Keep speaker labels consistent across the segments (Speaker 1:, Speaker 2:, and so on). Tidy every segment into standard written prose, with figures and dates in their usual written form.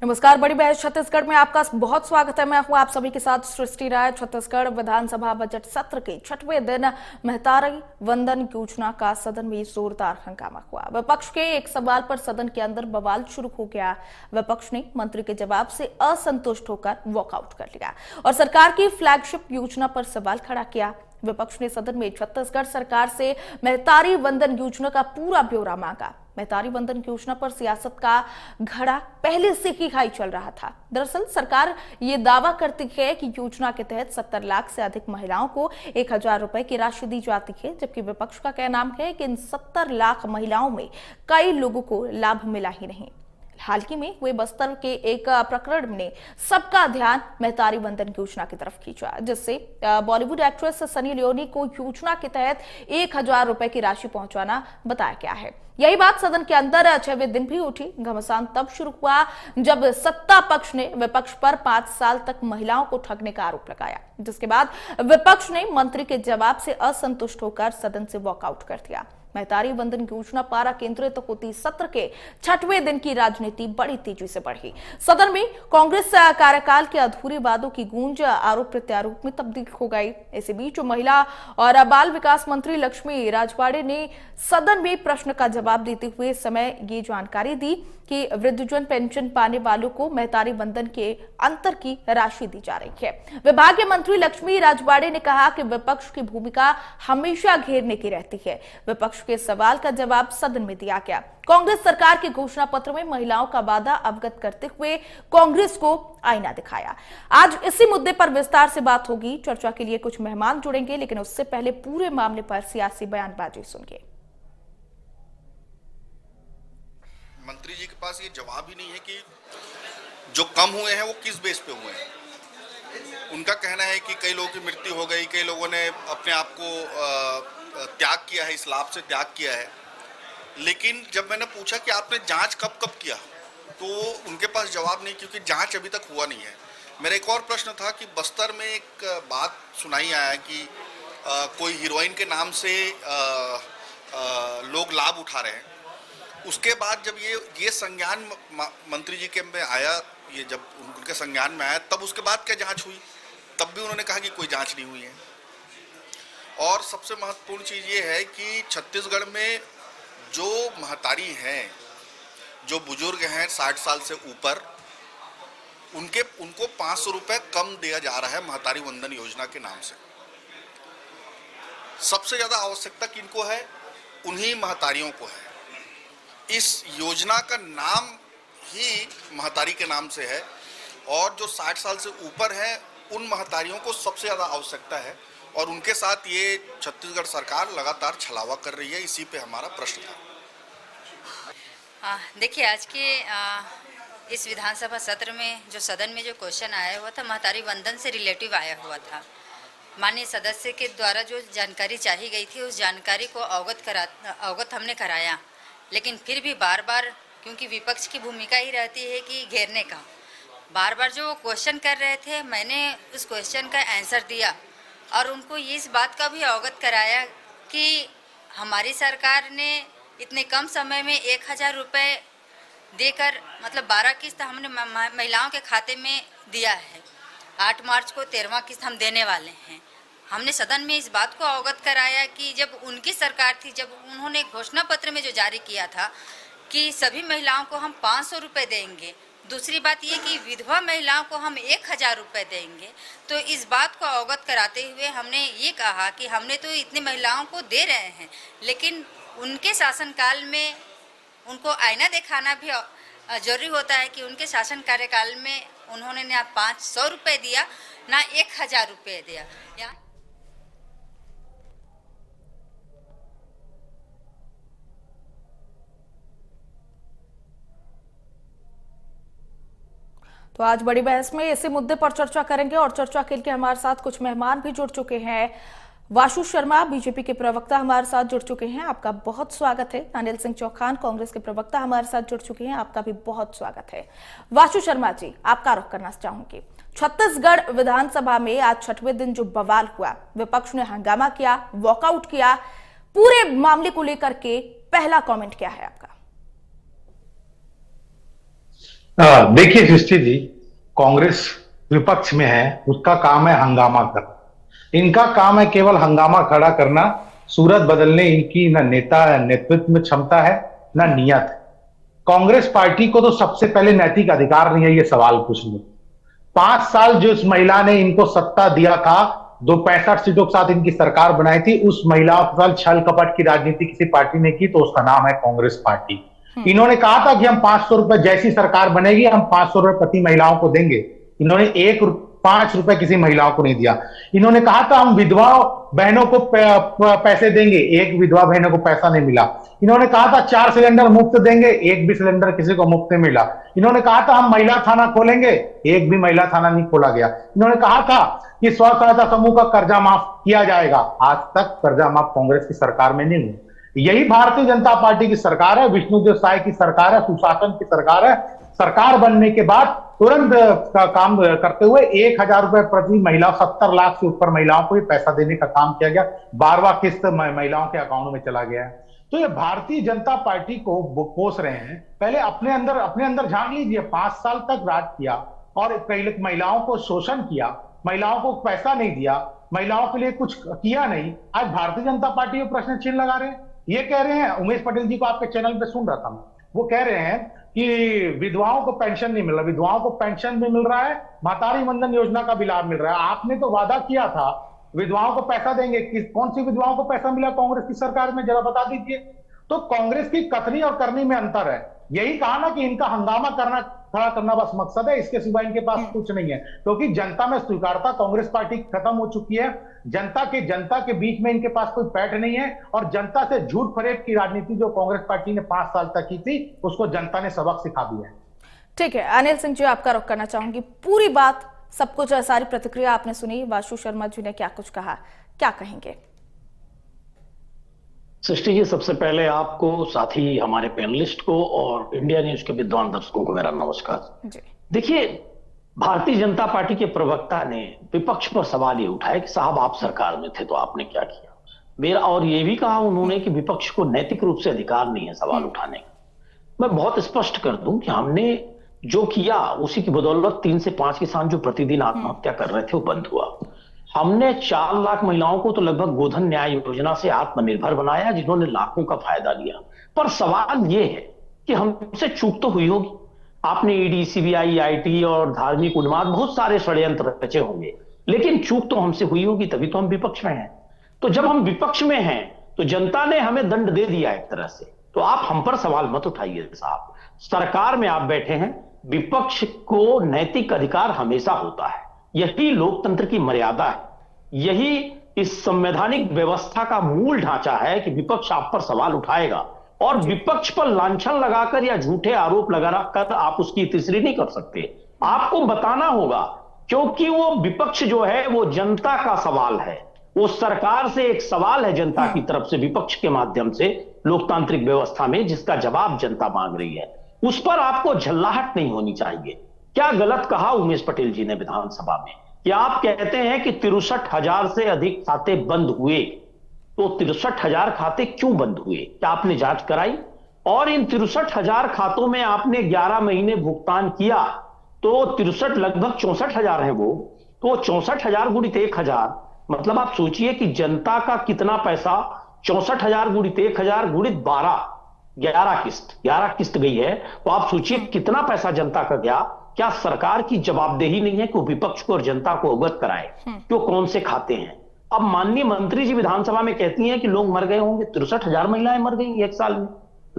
Speaker 1: नमस्कार। बड़ी बहस छत्तीसगढ़ में आपका बहुत स्वागत है। मैं हूं आप सभी के साथ सृष्टि राय। छत्तीसगढ़ विधानसभा बजट सत्र के 6वें दिन महतारी वंदन योजना का सदन में जोरदार हंगामा हुआ। विपक्ष के एक सवाल पर सदन के अंदर बवाल शुरू हो गया। विपक्ष ने मंत्री के जवाब से असंतुष्ट होकर वॉकआउट कर लिया और सरकार की फ्लैगशिप योजना पर सवाल खड़ा किया। विपक्ष ने सदन में छत्तीसगढ़ सरकार से महतारी वंदन योजना का पूरा ब्यौरा मांगा। महतारी वंदन योजना पर सियासत का घड़ा पहले से ही हाई चल रहा था। दरअसल सरकार ये दावा करती है कि योजना के तहत 70 लाख से अधिक महिलाओं को 1000 रुपए की राशि दी जाती है, जबकि विपक्ष का कहना है कि इन 70 लाख महिलाओं में कई लोगों को लाभ मिला ही नहीं। हाल ही में हुए बस्तर के एक प्रकरण ने सबका ध्यान महतारी वंदन योजना की तरफ खींचा, जिससे बॉलीवुड एक्ट्रेस सनी लियोनी को योजना के तहत 1000 रुपए की राशि पहुंचाना बताया गया है। यही बात सदन के अंदर 6वें दिन भी उठी। घमासान तब शुरू हुआ जब सत्ता पक्ष ने विपक्ष पर 5 साल तक महिलाओं को ठगने का आरोप लगाया, जिसके बाद विपक्ष ने मंत्री के जवाब से असंतुष्ट होकर सदन से वॉकआउट कर दिया। महतारी वंदन योजना पारा केंद्रित होती सत्र के 6वें दिन की राजनीति बड़ी तेजी से बढ़ी। सदन में कांग्रेस कार्यकाल के अधूरे वादों की गूंज आरोप प्रत्यारोप में तब्दील हो गई। इसी बीच महिला और बाल विकास मंत्री लक्ष्मी राजवाड़े ने सदन में प्रश्न का जवाब देते हुए समय ये जानकारी दी कि वृद्धजन पेंशन पाने वालों को महतारी वंदन के अंतर की राशि दी जा रही है। विभागीय मंत्री लक्ष्मी राजवाड़े ने कहा कि विपक्ष की भूमिका हमेशा घेरने की रहती है। विपक्ष के सवाल का जवाब सदन में दिया गया। कांग्रेस सरकार के घोषणा पत्र में महिलाओं का वादा अवगत करते हुए कांग्रेस को आईना दिखाया। आज इसी मुद्दे पर विस्तार से बात होगी। चर्चा के लिए कुछ मेहमान जुड़ेंगे, लेकिन उससे पहले पूरे मामले पर सियासी बयानबाजी सुनिए।
Speaker 2: मंत्री जी के पास ये जवाब ही नहीं है कि जो कम हुए हैं वो किस बेस पे हुए हैं। उनका कहना है कि कई लोगों की मृत्यु हो गई, कई लोगों ने अपने आप को त्याग किया है, इस लाभ से त्याग किया है। लेकिन जब मैंने पूछा कि आपने जांच कब कब किया, तो उनके पास जवाब नहीं, क्योंकि जांच अभी तक हुआ नहीं है। मेरा एक और प्रश्न था कि बस्तर में एक बात सुनाई आया कि कोई हीरोइन के नाम से लोग लाभ उठा रहे हैं। उसके बाद जब ये संज्ञान मंत्री जी के में आया, ये जब उनके संज्ञान में आया, तब उसके बाद क्या जांच हुई? तब भी उन्होंने कहा कि कोई जांच नहीं हुई है। और सबसे महत्वपूर्ण चीज़ ये है कि छत्तीसगढ़ में जो महतारी हैं, जो बुजुर्ग हैं 60 साल से ऊपर, उनको 500 रुपये कम दिया जा रहा है महतारी वंदन योजना के नाम से। सबसे ज़्यादा आवश्यकता किनको है? उन्हीं महतारियों को है। इस योजना का नाम ही महतारी के नाम से है और जो 60 साल से ऊपर है उन महतारियों को सबसे ज़्यादा आवश्यकता है, और उनके साथ ये छत्तीसगढ़ सरकार लगातार छलावा कर रही है। इसी पे हमारा प्रश्न था।
Speaker 3: देखिए, आज के इस विधानसभा सत्र में जो सदन में जो क्वेश्चन आया हुआ था, महतारी वंदन से रिलेटिव आया हुआ था। माननीय सदस्य के द्वारा जो जानकारी चाही गई थी, उस जानकारी को अवगत हमने कराया, लेकिन फिर भी बार बार, क्योंकि विपक्ष की भूमिका ही रहती है कि घेरने का, बार बार जो क्वेश्चन कर रहे थे, मैंने उस क्वेश्चन का आंसर दिया और उनको इस बात का भी अवगत कराया कि हमारी सरकार ने इतने कम समय में 1000 रुपये देकर, मतलब 12 किस्त हमने महिलाओं के खाते में दिया है। 8 मार्च को 13वां किस्त हम देने वाले हैं। हमने सदन में इस बात को अवगत कराया कि जब उनकी सरकार थी, जब उन्होंने घोषणा पत्र में जो जारी किया था कि सभी महिलाओं को हम 500 रुपये देंगे, दूसरी बात ये कि विधवा महिलाओं को हम 1000 रुपये देंगे, तो इस बात को अवगत कराते हुए हमने ये कहा कि हमने तो इतनी महिलाओं को दे रहे हैं, लेकिन उनके शासनकाल में उनको आईना दिखाना भी जरूरी होता है कि उनके शासन कार्यकाल में उन्होंने ना 500 रुपये दिया, ना 1000 रुपये दिया।
Speaker 1: तो आज बड़ी बहस में इसी मुद्दे पर चर्चा करेंगे और चर्चा के लिए हमारे साथ कुछ मेहमान भी जुड़ चुके हैं। वाशु शर्मा बीजेपी के प्रवक्ता हमारे साथ जुड़ चुके हैं, आपका बहुत स्वागत है। अनिल सिंह चौहान कांग्रेस के प्रवक्ता हमारे साथ जुड़ चुके हैं, आपका भी बहुत स्वागत है। वाशु शर्मा जी, आपका रुख करना चाहूंगी। छत्तीसगढ़ विधानसभा में आज 6वें दिन जो बवाल हुआ, विपक्ष ने हंगामा किया, वॉकआउट किया, पूरे मामले को लेकर के पहला कमेंट क्या है आपका?
Speaker 4: देखिए सृष्टि जी, कांग्रेस विपक्ष में है, उसका काम है हंगामा करना। इनका काम है केवल हंगामा खड़ा करना। सूरत बदलने इनकी ना नेता नेतृत्व में क्षमता है, ना नियत है। कांग्रेस पार्टी को तो सबसे पहले नैतिक अधिकार नहीं है ये सवाल पूछने। 5 साल जो इस महिला ने इनको सत्ता दिया था, दो 65 सीटों के साथ इनकी सरकार बनाई थी, उस महिलाओं के साथ छल कपट की राजनीति किसी पार्टी ने की तो उसका नाम है कांग्रेस पार्टी। इन्होंने कहा था कि हम 500 रुपए, जैसी सरकार बनेगी हम 500 रुपए प्रति महिलाओं को देंगे। इन्होंने 5 रुपए किसी महिलाओं को नहीं दिया। इन्होंने कहा था हम विधवा बहनों को पैसे देंगे, एक विधवा बहनों को पैसा नहीं मिला। इन्होंने कहा था 4 सिलेंडर मुफ्त देंगे, एक भी सिलेंडर किसी को मुफ्त नहीं मिला। इन्होंने कहा था हम महिला थाना खोलेंगे, एक भी महिला थाना नहीं खोला गया। इन्होंने कहा था कि स्व सहायता समूह का कर्जा माफ किया जाएगा, आज तक कर्जा माफ कांग्रेस की सरकार में नहीं हुआ। यही भारतीय जनता पार्टी की सरकार है, विष्णुदेव साय की सरकार है, सुशासन की सरकार है। सरकार बनने के बाद तुरंत का काम करते हुए 1,000 रुपए प्रति महिला, 70 लाख से ऊपर महिलाओं को पैसा देने का काम किया गया। 12वां किस्त महिलाओं के अकाउंट में चला गया है। तो ये भारतीय जनता पार्टी को कोस रहे हैं। पहले अपने अंदर झांक लीजिए। 5 साल तक राज किया और कई महिलाओं को शोषण किया, महिलाओं को पैसा नहीं दिया, महिलाओं के लिए कुछ किया नहीं। आज भारतीय जनता पार्टी में प्रश्न चिन्ह लगा रहे हैं। ये कह रहे हैं, उमेश पटेल जी को आपके चैनल पे सुन रहा था मैं, वो कह रहे हैं कि विधवाओं को पेंशन नहीं मिल रहा। विधवाओं को पेंशन भी मिल रहा है, मातारी वंदन योजना का भी लाभ मिल रहा है। आपने तो वादा किया था विधवाओं को पैसा देंगे, कौन सी विधवाओं को पैसा मिला कांग्रेस की सरकार में, जरा बता दीजिए। तो कांग्रेस की कथनी और करनी में अंतर है। यही कहा ना कि इनका हंगामा खड़ा करना बस मकसद है, इसके सिवा इनके पास कुछ नहीं है। क्योंकि जनता में स्वीकारता कांग्रेस पार्टी खत्म हो चुकी है। जनता के बीच में इनके पास कोई पैठ नहीं है। और जनता से झूठ फरेब की राजनीति जो कांग्रेस पार्टी ने 5 साल तक की थी, उसको जनता ने सबक सिखा दिया है।
Speaker 1: ठीक है, अनिल सिंह जी आपका रुख करना चाहूंगी। पूरी बात, सब कुछ, सारी प्रतिक्रिया आपने सुनी। वाशु शर्मा जी ने क्या कुछ कहा, क्या कहेंगे?
Speaker 5: सृष्टि जी, सबसे पहले आपको, साथ ही हमारे पैनलिस्ट को और इंडिया न्यूज के विद्वान दर्शकों को मेरा नमस्कार। देखिए, भारतीय जनता पार्टी के प्रवक्ता ने विपक्ष पर सवाल ये उठाया कि साहब आप सरकार में थे तो आपने क्या किया। मेरा और ये भी कहा उन्होंने कि विपक्ष को नैतिक रूप से अधिकार नहीं है सवाल उठाने का। मैं बहुत स्पष्ट कर दूं कि हमने जो किया उसी की बदौलत 3 से 5 किसान जो प्रतिदिन आत्महत्या कर रहे थे वो बंद हुआ। हमने 4 लाख महिलाओं को तो लगभग गोधन न्याय योजना से आत्मनिर्भर बनाया, जिन्होंने लाखों का फायदा लिया। पर सवाल यह है कि हमसे चूक तो हुई होगी। आपने ईडी, सीबीआई, आईटी और धार्मिक उन्माद, बहुत सारे षड्यंत्र रचे होंगे, लेकिन चूक तो हमसे हुई होगी, तभी तो हम विपक्ष में हैं। तो जब हम विपक्ष में हैं तो जनता ने हमें दंड दे दिया एक तरह से, तो आप हम पर सवाल मत उठाइए साहब। सरकार में आप बैठे हैं, विपक्ष को नैतिक अधिकार हमेशा होता है। यही लोकतंत्र की मर्यादा है, यही इस संवैधानिक व्यवस्था का मूल ढांचा है कि विपक्ष आप पर सवाल उठाएगा और विपक्ष पर लांछन लगाकर या झूठे आरोप लगाकर आप उसकी तीसरी नहीं कर सकते। आपको बताना होगा, क्योंकि वो विपक्ष जो है वो जनता का सवाल है, वो सरकार से एक सवाल है जनता की तरफ से, विपक्ष के माध्यम से लोकतांत्रिक व्यवस्था में, जिसका जवाब जनता मांग रही है। उस पर आपको झल्लाहट नहीं होनी चाहिए। क्या गलत कहा उमेश पटेल जी ने विधानसभा में कि आप कहते हैं कि 63,000 से अधिक खाते बंद हुए, तो 63,000 खाते क्यों बंद हुए, क्या आपने जांच कराई? और इन 63,000 खातों में आपने 11 महीने भुगतान किया, तो 63 लगभग 64,000 है वो, तो 64,000 गुणित 1,000, मतलब आप सोचिए कि जनता का कितना पैसा, 64,000 गुणित 1,000 गुणित 12, 11 किस्त गई है, तो आप सोचिए कितना पैसा जनता का गया। क्या सरकार की जवाबदेही नहीं है कि विपक्ष को और जनता को अवगत कराए कि वो कौन से खाते हैं? अब माननीय मंत्री जी विधानसभा में कहती हैं कि लोग मर गए होंगे, 63,000 महिलाएं मर गई एक साल में।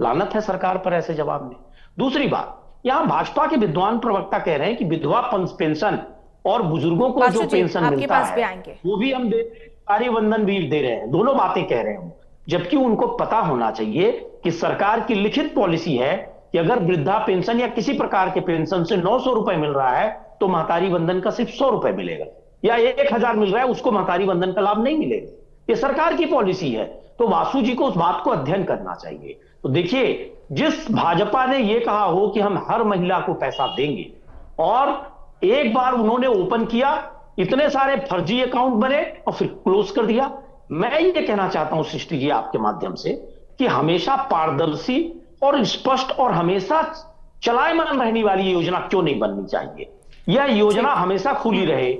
Speaker 5: लानत है सरकार पर ऐसे जवाब में। दूसरी बात, यहां भाजपा के विद्वान प्रवक्ता कह रहे हैं कि विधवा पेंशन और बुजुर्गों को जो पेंशन मिलता है वो भी हम दे रहे हैं, नारी वंदन भी दे रहे हैं, दोनों बातें कह रहे हैं। जबकि उनको पता होना चाहिए कि सरकार की लिखित पॉलिसी है कि अगर वृद्धा पेंशन या किसी प्रकार के पेंशन से 900 रुपए मिल रहा है तो महतारी वंदन का सिर्फ 100 रुपए मिलेगा, या 1,000 मिल रहा है उसको महतारी वंदन का लाभ नहीं मिलेगा। ये सरकार की पॉलिसी है, तो वासु जी को उस बात को अध्ययन करना चाहिए। तो देखिए, जिस भाजपा ने यह कहा हो कि हम हर महिला को पैसा देंगे, और एक बार उन्होंने ओपन किया, इतने सारे फर्जी अकाउंट बने और फिर क्लोज कर दिया। मैं ये कहना चाहता हूं सृष्टि जी आपके माध्यम से कि हमेशा पारदर्शी और स्पष्ट और हमेशा चलायमान रहने वाली योजना क्यों नहीं बननी चाहिए? यह योजना हमेशा खुली रहे।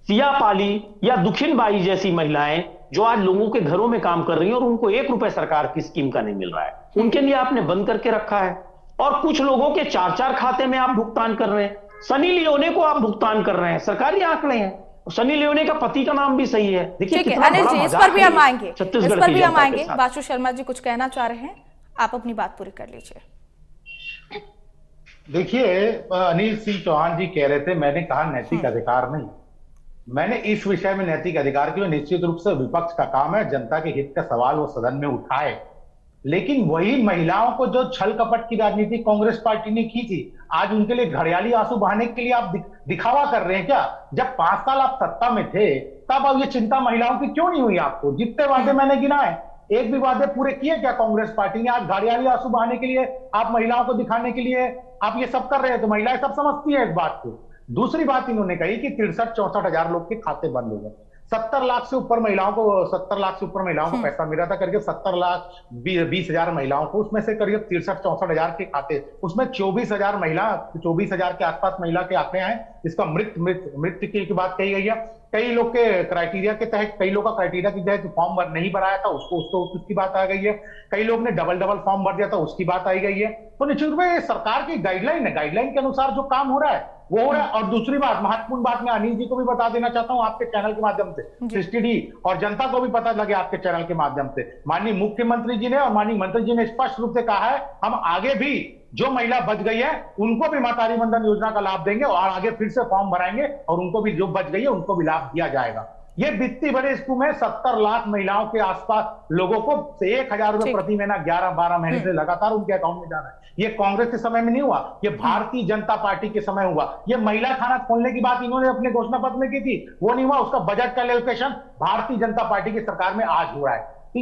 Speaker 5: सिया पाली या दुखिनबाई जैसी महिलाएं जो आज लोगों के घरों में काम कर रही हैं और उनको 1 रुपए सरकार की स्कीम का नहीं मिल रहा है, उनके लिए आपने बंद करके रखा है। और कुछ लोगों के 4-4 खाते में आप भुगतान कर रहे हैं। सनी लियोने को आप भुगतान कर रहे हैं, सरकारी आंकड़े हैं। सनी लियोने का पति का नाम भी सही है। देखिए
Speaker 1: ठीक है अनिल जी, इस पर भी हम आएंगे, इस पर भी हम आएंगे। वासु शर्मा जी कुछ कहना चाह रहे हैं, आप अपनी बात पूरी कर लीजिए।
Speaker 4: देखिए, अनिल सिंह चौहान जी कह रहे थे मैंने कहा नैतिक अधिकार नहीं। मैंने इस विषय में नैतिक अधिकार की निश्चित रूप से विपक्ष का काम है जनता के हित का सवाल वो सदन में उठाए, लेकिन वही महिलाओं को जो छल कपट की राजनीति कांग्रेस पार्टी ने की थी, आज उनके लिए घड़ियाली आंसू बहाने के लिए आप दिखावा कर रहे हैं क्या? जब 5 साल आप सत्ता में थे तब अब ये चिंता महिलाओं की क्यों नहीं हुई आपको? जितने वादे मैंने गिनाए, एक भी वादे पूरे किए क्या कांग्रेस पार्टी ने? आज घड़ियाली आंसू बहाने के लिए, आप महिलाओं को दिखाने के लिए आप ये सब कर रहे हैं, तो महिलाएं सब समझती है इस बात को। दूसरी बात इन्होंने कही कि 63-64 हजार लोग के खाते बंद हो गए। 70 लाख से ऊपर महिलाओं को पैसा मिला था, करीब 70 लाख 20 हजार महिलाओं को, उसमें से करीब 63-64 हजार के खाते, उसमें 24 हजार के आसपास महिला के आंकड़े हैं। इसका मृत्यु की बात कही गई है। कई लोग के क्राइटेरिया के तहत, कई लोग का क्राइटेरिया के तहत फॉर्म नहीं भराया था, उसकी बात आ गई है। कई लोग ने डबल फॉर्म भर दिया था, उसकी बात आई गई है। तो निश्चित रूप में सरकार की गाइडलाइन है, गाइडलाइन के अनुसार जो काम हो रहा है वो हो रहा है। और दूसरी बात, महत्वपूर्ण बात मैं अनिल जी को भी बता देना चाहता हूं आपके चैनल के माध्यम से, 60D और जनता को भी पता लगे आपके चैनल के माध्यम से, माननीय मुख्यमंत्री जी ने और माननीय मंत्री जी ने स्पष्ट रूप से कहा है हम आगे भी जो महिला बच गई है उनको भी मातारी वंदन योजना का लाभ देंगे और आगे फिर से फॉर्म भराएंगे और उनको भी जो बच गई है उनको भी लाभ दिया जाएगा। ये वित्तीय बड़े स्कूल में 70 लाख महिलाओं के आसपास लोगों को 1,000 रुपए प्रति महीना 11-12 महीने से लगातार उनके अकाउंट में जाना है। ये कांग्रेस के समय में नहीं हुआ, ये भारतीय जनता पार्टी के समय हुआ। ये महिला थाना खोलने की बात इन्होंने अपने घोषणा पत्र में की थी, वो नहीं हुआ। उसका बजट का एलोकेशन भारतीय जनता पार्टी की सरकार में आज हो रहा है। तो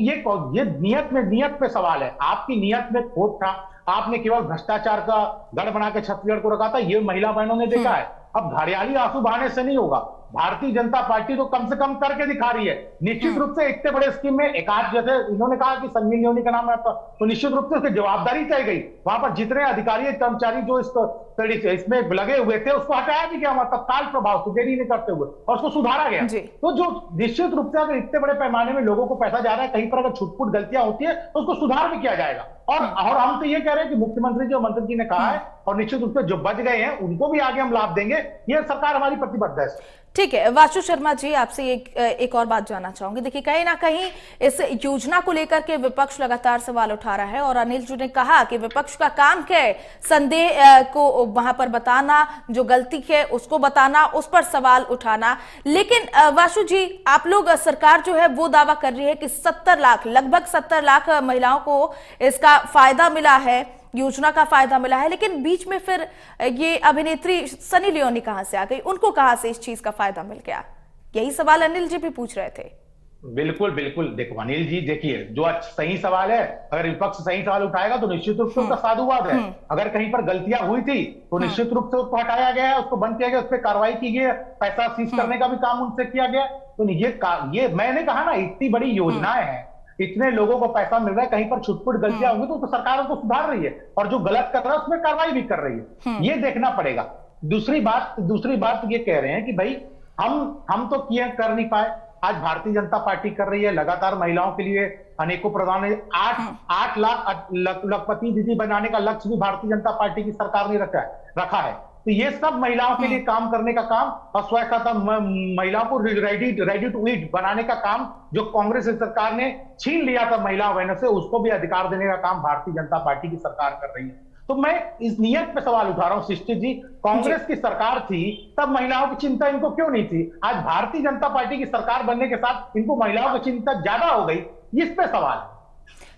Speaker 4: ये नियत पे सवाल है। आपकी नियत में खोट था, आपने केवल भ्रष्टाचार का गढ़ बना के छत्तीसगढ़ को रखा था, ये महिला बहनों ने देखा है। अब घड़ियाली आंसू बहाने से नहीं होगा। भारतीय जनता पार्टी तो कम से कम करके दिखा रही है। निश्चित रूप से इतने बड़े स्कीम में एक आध, जैसे इन्होंने कहा कि संजीव लियोनी का नाम है, तो निश्चित रूप से उसकी जवाबदारी तय गई। वहां पर जितने अधिकारी कर्मचारी जो इसमें लगे हुए थे उसको हटाया भी गया, तत्काल प्रभाव से, देरी नहीं करते हुए, और उसको सुधारा गया। तो जो निश्चित रूप से अगर इतने बड़े पैमाने में लोगों को पैसा जा रहा है, कहीं पर अगर छुटपुट गलतियां होती है तो उसको सुधार भी किया जाएगा। और हम तो ये कह रहे हैं कि मुख्यमंत्री जी और मंत्री जी ने कहा है, और निश्चित रूप से जो बच गए हैं उनको भी आगे हम लाभ देंगे। ये सरकार हमारी प्रतिबद्ध है।
Speaker 1: ठीक है, वासु शर्मा जी आपसे एक और बात जानना चाहूंगी। देखिए, कहीं ना कहीं इस योजना को लेकर के विपक्ष लगातार सवाल उठा रहा है और अनिल जी ने कहा कि विपक्ष का काम क्या है, संदेह को वहां पर बताना, जो गलती है उसको बताना, उस पर सवाल उठाना। लेकिन वासु जी, आप लोग, सरकार जो है वो दावा कर रही है कि 70 लाख, लगभग 70 लाख महिलाओं को इसका फायदा मिला है, योजना का फायदा मिला है, लेकिन बीच में फिर ये अभिनेत्री सनी लियोनी कहां से आ गई? उनको कहां से इस चीज का फायदा मिल गया? यही सवाल अनिल जी भी पूछ रहे थे।
Speaker 4: बिल्कुल बिल्कुल। देखो अनिल जी, देखिए जो सही सवाल है, अगर विपक्ष सही सवाल उठाएगा तो निश्चित रूप से उसका साधुवाद है। अगर कहीं पर गलतियां हुई थी तो निश्चित रूप से उसको हटाया गया है, उसको बंद किया गया, उस पर कार्रवाई की गई, पैसा सीज करने का भी काम उनसे किया गया। तो ये मैंने कहा ना, इतनी बड़ी योजनाएं हैं, इतने लोगों को पैसा मिल रहा है, कहीं पर छुटपुट गलतियां होंगी तो सरकार उसको सुधार रही है, और जो गलत कर रहा है उसमें कार्रवाई भी कर रही है। ये देखना पड़ेगा। दूसरी बात ये कह रहे हैं कि भाई हम तो किए कर नहीं पाए, आज भारतीय जनता पार्टी कर रही है। लगातार महिलाओं के लिए अनेकों प्रदान, 8 लाख लखपति दीदी बनाने का लक्ष्य भी भारतीय जनता पार्टी की सरकार ने रखा है। तो ये सब महिलाओं के लिए काम करने का काम, और स्वयं महिलाओं को रेडी टू ईट बनाने का काम जो कांग्रेस सरकार ने छीन लिया था महिला बहनों से, उसको भी अधिकार देने का काम भारतीय जनता पार्टी की सरकार कर रही है। तो मैं इस नियत पे सवाल उठा रहा हूं सृष्टि जी, कांग्रेस की सरकार थी तब महिलाओं की चिंता इनको क्यों नहीं थी? आज भारतीय जनता पार्टी की सरकार बनने के साथ इनको महिलाओं की चिंता ज्यादा हो गई, इस पे सवाल।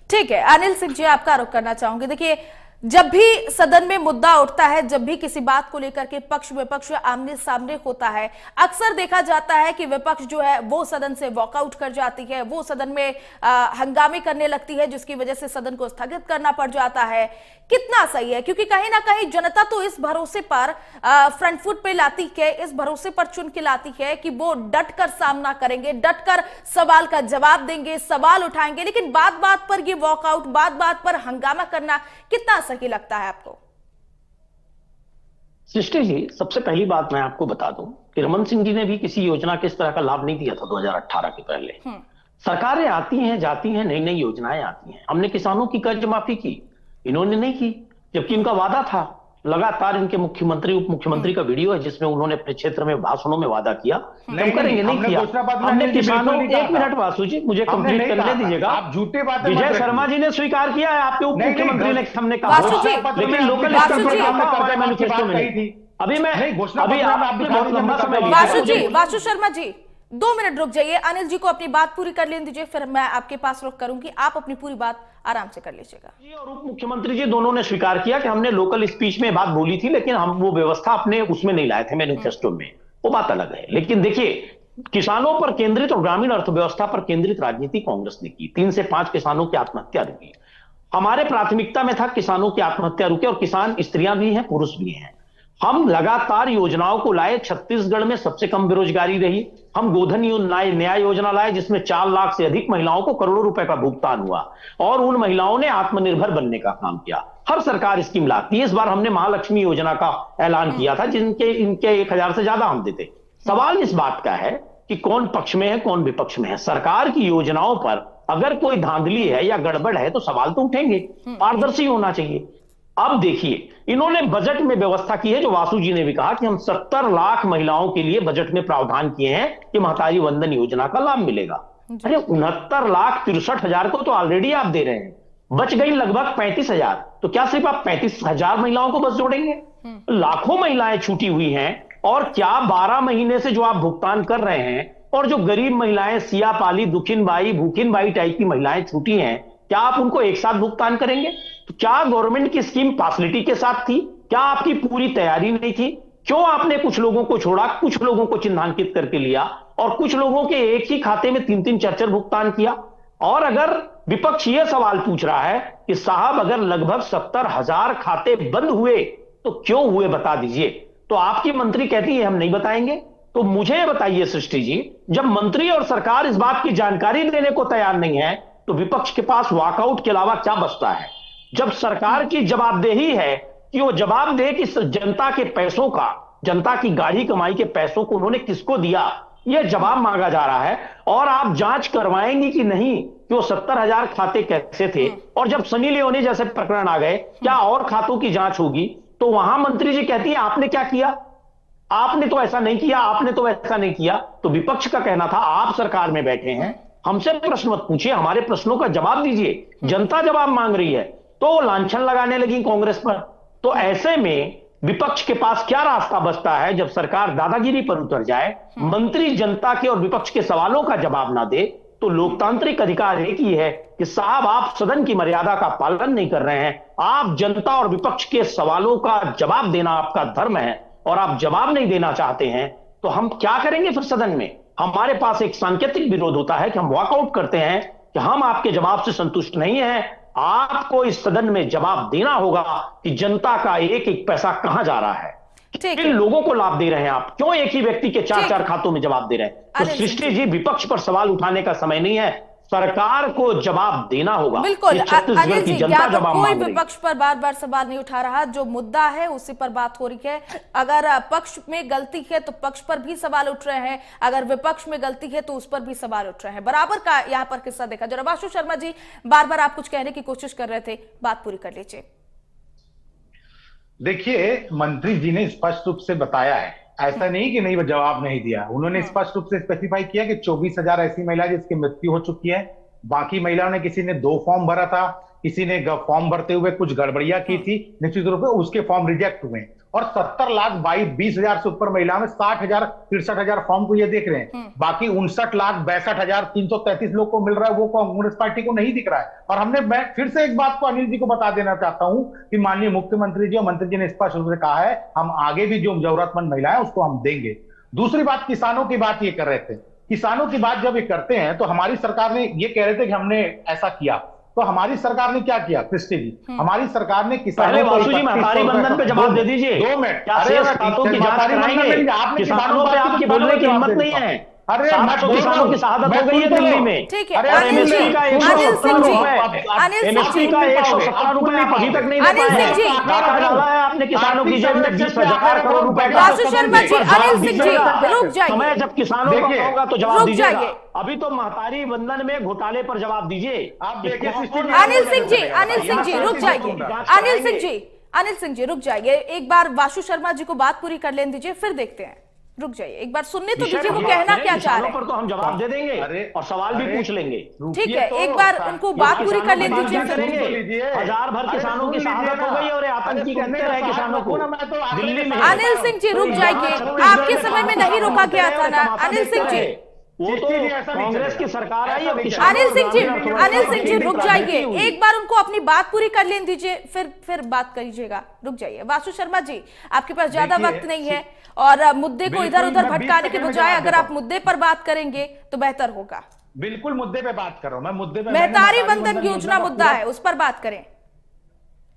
Speaker 1: ठीक है, अनिल सिंह जी आपका रुख करना चाहूंगी। देखिए, जब भी सदन में मुद्दा उठता है, जब भी किसी बात को लेकर के पक्ष विपक्ष आमने सामने होता है, अक्सर देखा जाता है कि विपक्ष जो है वो सदन से वॉकआउट कर जाती है, वो सदन में हंगामे करने लगती है, जिसकी वजह से सदन को स्थगित करना पड़ जाता है। कितना सही है? क्योंकि कहीं ना कहीं जनता तो इस भरोसे पर फ्रंट फुट पे लाती है, इस भरोसे पर चुन के लाती है कि वो डट कर सामना करेंगे, डट कर सवाल का जवाब देंगे, सवाल उठाएंगे। लेकिन बात बात पर ये वॉकआउट, बात बात पर हंगामा करना कितना सही लगता है आपको?
Speaker 5: सृष्टि जी, सबसे पहली बात मैं आपको बता दूं कि रमन सिंह जी ने भी किसी योजना के इस तरह का लाभ नहीं दिया था 2018 के पहले। सरकारें आती हैं जाती हैं, नई नई योजनाएं आती हैं। हमने किसानों की कर्ज माफी की, इन्होंने नहीं की, जबकि इनका वादा था। लगातार इनके मुख्यमंत्री उप मुख्यमंत्री का वीडियो है जिसमें उन्होंने अपने क्षेत्र में भाषणों में वादा किया, हम करेंगे, नहीं किया। हमने किसानों, एक मिनट वासु जी, मुझे कंप्लीट करने दीजिएगा।
Speaker 4: आप झूठे बातें
Speaker 5: विजय शर्मा जी ने स्वीकार किया है, आपके उप मुख्यमंत्री ने, हमने कहा, लेकिन लोकल स्तर पर हमारे मैनिफेस्टो में नहीं। अभी मैं अभी आपने बहुत लंबा समय लिया।
Speaker 1: वासु शर्मा जी 2 मिनट रुक जाइए, अनिल जी को अपनी बात पूरी कर लेने दीजिए, फिर मैं आपके पास रुक करूंगी, आप अपनी पूरी बात आराम से कर लीजिएगा।
Speaker 5: जी और उप मुख्यमंत्री जी दोनों ने स्वीकार किया कि हमने लोकल स्पीच में बात बोली थी, लेकिन हम वो व्यवस्था अपने उसमें नहीं लाए थे मैनिफेस्टो में, वो बात अलग है। लेकिन देखिए, किसानों पर केंद्रित और ग्रामीण अर्थव्यवस्था पर केंद्रित राजनीति कांग्रेस ने की। 3 से 5 किसानों की आत्महत्या रुकी। हमारे प्राथमिकता में था किसानों की आत्महत्या रुके, और किसान स्त्रियां भी हैं, पुरुष भी हैं। हम लगातार योजनाओं को लाए। छत्तीसगढ़ में सबसे कम बेरोजगारी रही। हम गोधन न्याय योजना लाए जिसमें 4 लाख से अधिक महिलाओं को करोड़ों रुपए का भुगतान हुआ, और उन महिलाओं ने आत्मनिर्भर बनने का काम किया। हर सरकार स्कीम लाती है। इस बार हमने महालक्ष्मी योजना का ऐलान किया था, जिनके इनके 1000 से ज्यादा हम देते। सवाल इस बात का है कि कौन पक्ष में है, कौन विपक्ष में है। सरकार की योजनाओं पर अगर कोई धांधली है या गड़बड़ है तो सवाल तो उठेंगे। पारदर्शी होना चाहिए। अब देखिए, इन्होंने बजट में व्यवस्था की है, जो वासु जी ने भी कहा कि हम 70 लाख महिलाओं के लिए बजट में प्रावधान किए हैं कि महतारी वंदन योजना का लाभ मिलेगा। अरे 69,63,000 को तो ऑलरेडी आप दे रहे हैं, बच गई लगभग 35,000। तो क्या सिर्फ आप 35,000 महिलाओं को बस जोड़ेंगे? लाखों महिलाएं छूटी हुई हैं, और क्या 12 महीने से जो आप भुगतान कर रहे हैं, और जो गरीब महिलाएं, सिया पाली, दुखिन बाई, भूखिन बाई टाइप की महिलाएं छूटी हैं, क्या आप उनको एक साथ भुगतान करेंगे? तो क्या गवर्नमेंट की स्कीम फैसिलिटी के साथ थी? क्या आपकी पूरी तैयारी नहीं थी? क्यों आपने कुछ लोगों को छोड़ा, कुछ लोगों को चिन्हांकित करके लिया, और कुछ लोगों के एक ही खाते में 3-3 4-4 भुगतान किया? और अगर विपक्ष यह सवाल पूछ रहा है कि साहब अगर लगभग 70,000 खाते बंद हुए तो क्यों हुए बता दीजिए, तो आपकी मंत्री कहती है हम नहीं बताएंगे। तो मुझे बताइए सृष्टि जी, जब मंत्री और सरकार इस बात की जानकारी देने को तैयार नहीं है तो विपक्ष के पास वॉकआउट के अलावा क्या बचता है? जब सरकार की जवाबदेही है कि वो जवाब दे कि जनता के पैसों का, जनता की गाढ़ी कमाई के पैसों को उन्होंने किसको दिया, यह जवाब मांगा जा रहा है। और आप जांच करवाएंगी कि नहीं कि वो 70,000 खाते कैसे थे? और जब सनी लियोनी जैसे प्रकरण आ गए, क्या और खातों की जांच होगी? तो वहां मंत्री जी कहती है आपने क्या किया, आपने तो ऐसा नहीं किया, आपने तो ऐसा नहीं किया। तो विपक्ष का कहना था आप सरकार में बैठे हैं, हमसे प्रश्न मत पूछिए, हमारे प्रश्नों का जवाब दीजिए। जनता जवाब मांग रही है तो लांछन लगाने लगी कांग्रेस पर। तो ऐसे में विपक्ष के पास क्या रास्ता बचता है? जब सरकार दादागिरी पर उतर जाए, मंत्री जनता के और विपक्ष के सवालों का जवाब ना दे, तो लोकतांत्रिक अधिकार एक ही है कि साहब आप सदन की मर्यादा का पालन नहीं कर रहे हैं, आप जनता और विपक्ष के सवालों का जवाब देना आपका धर्म है, और आप जवाब नहीं देना चाहते हैं तो हम क्या करेंगे फिर सदन में? हमारे पास एक सांकेतिक विरोध होता है कि हम वॉकआउट करते हैं कि हम आपके जवाब से संतुष्ट नहीं हैं, आपको इस सदन में जवाब देना होगा कि जनता का एक एक पैसा कहां जा रहा है, किन लोगों को लाभ दे रहे हैं आप, क्यों एक ही व्यक्ति के 4-4 खातों में जवाब दे रहे हैं? तो सृष्टि जी, विपक्ष पर सवाल उठाने का समय नहीं है, सरकार को जवाब देना होगा।
Speaker 1: बिल्कुल अनिल जी, या तो कोई विपक्ष पर बार बार सवाल नहीं उठा रहा, जो मुद्दा है उसी पर बात हो रही है। अगर पक्ष में गलती है तो पक्ष पर भी सवाल उठ रहे हैं, अगर विपक्ष में गलती है तो उस पर भी सवाल उठ रहे हैं। बराबर का यहाँ पर किस्सा देखा। जरा वासु शर्मा जी, बार बार आप कुछ कहने की कोशिश कर रहे थे, बात पूरी कर लीजिए।
Speaker 4: देखिए, मंत्री जी ने स्पष्ट रूप से बताया है, ऐसा नहीं कि नहीं वो जवाब नहीं दिया। उन्होंने स्पष्ट रूप से स्पेसिफाई किया कि 24,000 ऐसी महिलाएं जिसकी मृत्यु हो चुकी है। बाकी महिलाओं ने, किसी ने 2 फॉर्म भरा था, किसी ने फॉर्म भरते हुए कुछ गड़बड़ियां की थी, निश्चित रूप से उसके फॉर्म रिजेक्ट हुए। और 70,20,000 से ऊपर महिलाओं में 60,000 63,000 फॉर्म को ये देख रहे हैं। बाकी 59,62,333 लोग को मिल रहा है, वो कांग्रेस पार्टी को नहीं दिख रहा है। और मैं फिर से एक बात को अनिल जी को बता देना चाहता हूं कि माननीय मुख्यमंत्री जी और मंत्री जी ने स्पष्ट रूप से कहा है हम आगे भी जो जरूरतमंद महिलाएं उसको हम देंगे। दूसरी बात, किसानों की बात ये कर रहे थे। किसानों की बात जब ये करते हैं तो हमारी सरकार ने ये कह रहे थे कि हमने ऐसा किया, तो हमारी सरकार ने क्या किया कृष्टि जी? हमारी सरकार ने किसानों को
Speaker 5: महतारी बंधन पे जवाब दे दीजिए।
Speaker 4: 2 मिनट,
Speaker 5: किसानों पे आपकी बोलने की हिम्मत नहीं है।
Speaker 4: अरे
Speaker 5: 700 किसानों की शहादत हो गई है दिल्ली में।
Speaker 1: ठीक है,
Speaker 5: और
Speaker 1: अनिल
Speaker 5: MSP
Speaker 1: जी,
Speaker 5: का
Speaker 1: अनिल सिंह जी, अनिल सिंह
Speaker 5: MSP
Speaker 1: जी,
Speaker 5: का 117 रुपए आप अभी तक नहीं दे
Speaker 1: अनिल
Speaker 5: पाए
Speaker 1: सिंह जी,
Speaker 5: हैं। डाका डाला है आपने किसानों की जेब में 20,000 करोड़ रुपए का।
Speaker 1: वासु शर्मा जी,
Speaker 5: जवाब
Speaker 1: अनिल सिंह जी,
Speaker 5: दीजिएगा।
Speaker 1: रुक जाइए।
Speaker 5: समय जब किसानों का
Speaker 4: देखिए,
Speaker 5: होगा तो जवाब
Speaker 1: रुक
Speaker 5: दीजिएगा।
Speaker 1: जाइए।
Speaker 5: अभी तो महतारी वंदन में घोटाले पर जवाब दीजिए।
Speaker 4: आप देखिए,
Speaker 1: अनिल सिंह जी, अनिल सिंह जी, रुक जाइए। अनिल सिंह जी, अनिल सिंह जी, रुक जाइए। एक बार वासु शर्मा जी को बात पूरी कर लेने दीजिए, फिर देखते हैं। रुक जाइए, एक बार सुनने तो दीजिए वो कहना क्या चाह रहे
Speaker 5: पर
Speaker 1: हैं।
Speaker 5: तो हम जवाब दे देंगे और सवाल भी पूछ लेंगे।
Speaker 1: ठीक है, एक बार उनको बात पूरी कर लेने दीजिए फिर।
Speaker 5: करेंगे। हजार भर किसानों की शहादत हो गई और ये आतंकी कहते रहे किसानों को दिल्ली में।
Speaker 1: अनिल सिंह जी, रुक जाइए। आपके समय में नहीं रोका गया था ना अनिल सिंह जी।
Speaker 5: वो तो कांग्रेस की सरकार आई और
Speaker 1: अनिल सिंह जी, अनिल सिंह जी, रुक जाइए। एक बार उनको अपनी बात पूरी कर लेने दीजिए, फिर बात करिएगा। रुक जाइए वासु शर्मा जी, आपके पास ज्यादा वक्त नहीं है और मुद्दे को इधर उधर भटकाने के बजाय अगर आप मुद्दे पर बात करेंगे तो बेहतर होगा।
Speaker 4: बिल्कुल मुद्दे पे बात कर रहा हूं मैं। मुद्दे पे
Speaker 1: महतारी वंदन योजना मुद्दा है, उस पर बात करें।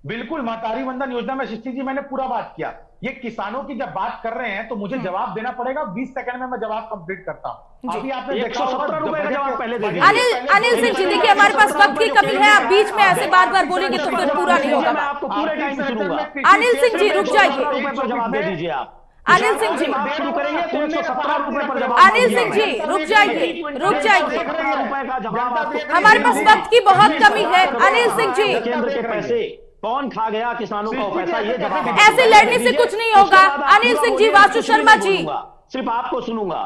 Speaker 4: बिल्कुल महतारी वंदन योजना में सृष्टि जी मैंने पूरा बात किया। ये किसानों की जब बात कर रहे हैं तो मुझे जवाब देना पड़ेगा। 20 सेकंड में मैं जवाब कंप्लीट करता हूं। अभी आपने
Speaker 5: 117 रुपए का जवाब पहले दे
Speaker 1: अनिल सिंह जी, देखिए हमारे पास वक्त की कमी है। आप बीच में ऐसे बार बार बोलेंगे तो फिर पूरा नहीं होगा।
Speaker 5: मैं आपको पूरे टाइम सुनूंगा।
Speaker 1: अनिल सिंह जी, रुक जाइए।
Speaker 5: जवाब दे दीजिए आप।
Speaker 1: अनिल सिंह जी,
Speaker 5: शुरू करेंगे तो 117 रुपए पर जवाब।
Speaker 1: अनिल सिंह जी, रुक जाइए, रुक जाइए।
Speaker 5: रुपए का जवाब आपको।
Speaker 1: हमारे पास वक्त की बहुत कमी है अनिल सिंह जी।
Speaker 5: केंद्र के पैसे कौन खा गया किसानों का पैसा, ये जवाब।
Speaker 1: ऐसे लड़ने से कुछ नहीं होगा अनिल सिंह जी, वासु शर्मा जी।
Speaker 5: सिर्फ आपको सुनूंगा।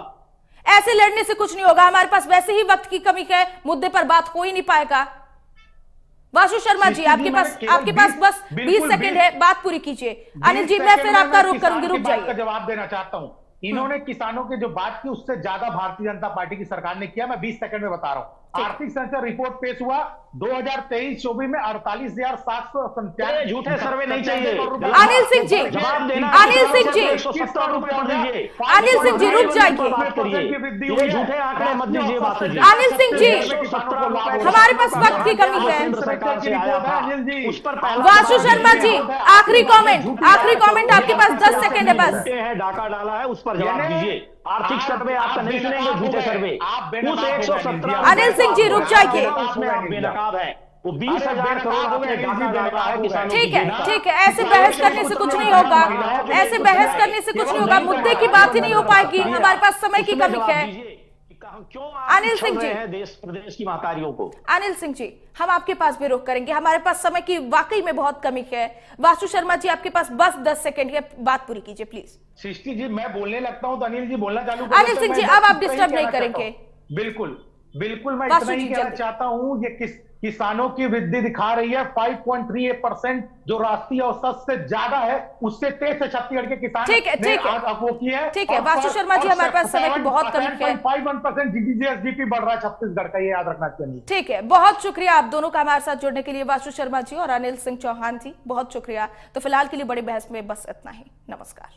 Speaker 1: ऐसे लड़ने से कुछ नहीं होगा। हमारे पास वैसे ही वक्त की कमी है, मुद्दे पर बात हो ही नहीं पाएगा। वासु शर्मा जी, आपके पास बस 20 सेकंड है, बात पूरी कीजिए। अनिल जी, मैं फिर आपका रोक करूंगी, रुक जाइए।
Speaker 4: जवाब देना चाहता हूं। इन्होंने किसानों की जो बात की उससे ज्यादा भारतीय जनता पार्टी की सरकार ने किया। मैं 20 सेकंड में बता रहा हूं। आर्थिक संचार रिपोर्ट पेश हुआ 2023-24 में 48,797।
Speaker 5: झूठे सर्वे नहीं चाहिए।
Speaker 1: अनिल सिंह जी,
Speaker 5: जवाब देना।
Speaker 1: अनिल सिंह जी,
Speaker 5: 117 रुपए पर दीजिए।
Speaker 1: अनिल सिंह जी, रुक जाइए।
Speaker 5: बात करिए, ये झूठे आंकड़े मत दीजिए वासु जी।
Speaker 1: अनिल सिंह जी, हमारे पास वक्त की कमी है।
Speaker 5: सरकार से आया था उस पर
Speaker 1: वासु शर्मा जी, आखिरी कमेंट आपके पास 10 सेकंड है बस।
Speaker 5: डाका डाला है, उस पर जवाब दीजिए। आर्थिक सर्वे आपका नहीं सुनेंगे, झूठे सर्वे। उस 117
Speaker 1: अनिल सिंह जी, रुक जाइए।
Speaker 5: उसमें आप बेनकाब है। वो 20,000 करोड़ आपने डाका डाला है किसानों की।
Speaker 1: ठीक है, ऐसे बहस करने से कुछ नहीं होगा। ऐसे बहस करने से कुछ नहीं होगा। मुद्दे की बात ही नहीं हो पाएगी। हमारे पास समय की कमी है। अनिल सिंह जी,
Speaker 5: देश प्रदेश की महतारियों को।
Speaker 1: अनिल सिंह जी, हम आपके पास भी रोक करेंगे। हमारे पास समय की वाकई में बहुत कमी है। वासु शर्मा जी, आपके पास बस 10 सेकंड है, बात पूरी कीजिए प्लीज।
Speaker 4: सृष्टि जी, मैं बोलने लगता हूं तो अनिल जी बोलना चालू
Speaker 1: अनिल सिंह जी, अब आप डिस्टर्ब नहीं करेंगे।
Speaker 4: बिल्कुल मैं इतना ही कहना चाहता हूं। ये किसानों की वृद्धि दिखा रही है 5.38%, जो राष्ट्रीय औसत से ज्यादा है। उससे तेज से छत्तीसगढ़ के किसान
Speaker 1: ठीक है वासु शर्मा जी, हमारे पास समय की बहुत कमी है।
Speaker 4: 51% जीडीपी बढ़ रहा है छत्तीसगढ़ का, ये याद रखना चाहिए।
Speaker 1: ठीक है, बहुत शुक्रिया आप दोनों का हमारे साथ जुड़ने के लिए, वासु शर्मा जी और अनिल सिंह चौहान जी, बहुत शुक्रिया। तो फिलहाल के लिए बड़ी बहस में बस इतना ही। नमस्कार।